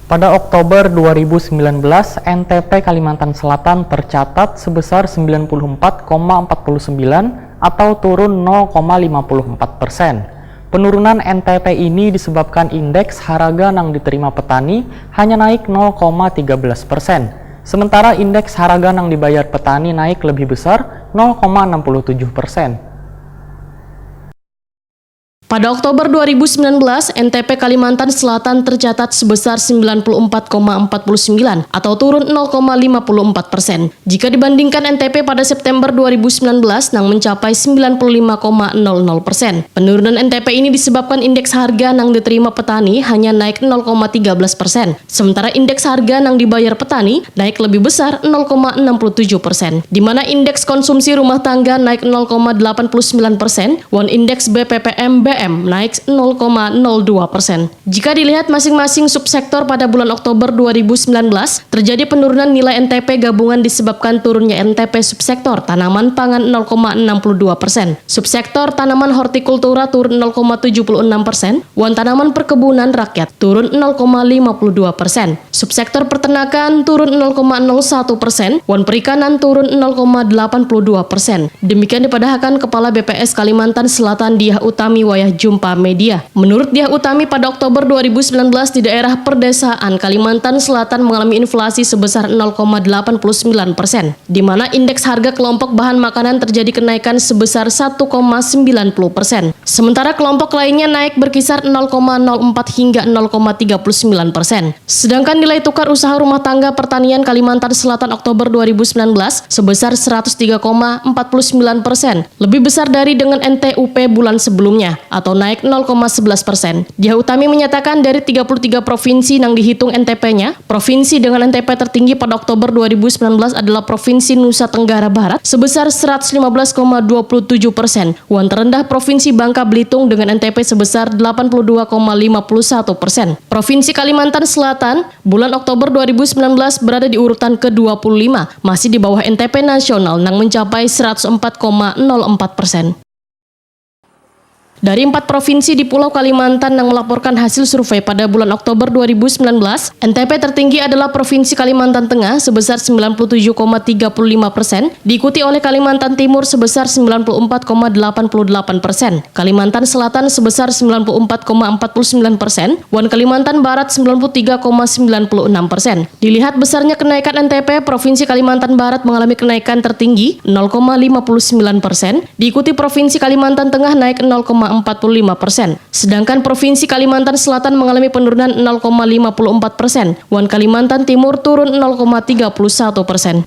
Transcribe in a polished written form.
Pada Oktober 2019, NTP Kalimantan Selatan tercatat sebesar 94,49 atau turun 0,54%. Penurunan NTP ini disebabkan indeks harga yang diterima petani hanya naik 0,13%. Sementara indeks harga yang dibayar petani naik lebih besar 0,67%. Pada Oktober 2019, NTP Kalimantan Selatan tercatat sebesar 94,49 atau turun 0,54%. Jika dibandingkan NTP pada September 2019 yang mencapai 95,00%. Penurunan NTP ini disebabkan indeks harga yang diterima petani hanya naik 0,13%. Sementara indeks harga yang dibayar petani naik lebih besar 0,67%. Di mana indeks konsumsi rumah tangga naik 0,89%, dan indeks BPPM naik 0,02%. Jika dilihat masing-masing subsektor pada bulan Oktober 2019, terjadi penurunan nilai NTP gabungan disebabkan turunnya NTP subsektor tanaman pangan 0,62%, subsektor tanaman hortikultura turun 0,76%, dan tanaman perkebunan rakyat turun 0,52%, subsektor peternakan turun 0,01%, dan perikanan turun 0,82%. Demikian dipadahkan Kepala BPS Kalimantan Selatan Diah Utami Jumpa Media. Menurut Diah Utami, pada Oktober 2019 di daerah perdesaan Kalimantan Selatan mengalami inflasi sebesar 0,89%, di mana indeks harga kelompok bahan makanan terjadi kenaikan sebesar 1,90%. Sementara kelompok lainnya naik berkisar 0,04 hingga 0,39%. Sedangkan nilai tukar usaha rumah tangga pertanian Kalimantan Selatan Oktober 2019 sebesar 103,49%, lebih besar dari dengan NTUP bulan sebelumnya, atau naik 0,11%. Diah Utami menyatakan dari 33 provinsi yang dihitung NTP-nya, provinsi dengan NTP tertinggi pada Oktober 2019 adalah Provinsi Nusa Tenggara Barat sebesar 115,27%, dan terendah Provinsi Bangka Belitung dengan NTP sebesar 82,51%. Provinsi Kalimantan Selatan bulan Oktober 2019 berada di urutan ke-25, masih di bawah NTP nasional yang mencapai 104,04%. Dari 4 provinsi di Pulau Kalimantan yang melaporkan hasil survei pada bulan Oktober 2019, NTP tertinggi adalah Provinsi Kalimantan Tengah sebesar 97,35%, diikuti oleh Kalimantan Timur sebesar 94,88%, Kalimantan Selatan sebesar 94,49%, dan Kalimantan Barat 93,96%. Dilihat besarnya kenaikan NTP, Provinsi Kalimantan Barat mengalami kenaikan tertinggi 0,59%, diikuti Provinsi Kalimantan Tengah naik 0,45%. Sedangkan Provinsi Kalimantan Selatan mengalami penurunan 0,54%, dan Kalimantan Timur turun 0,31%.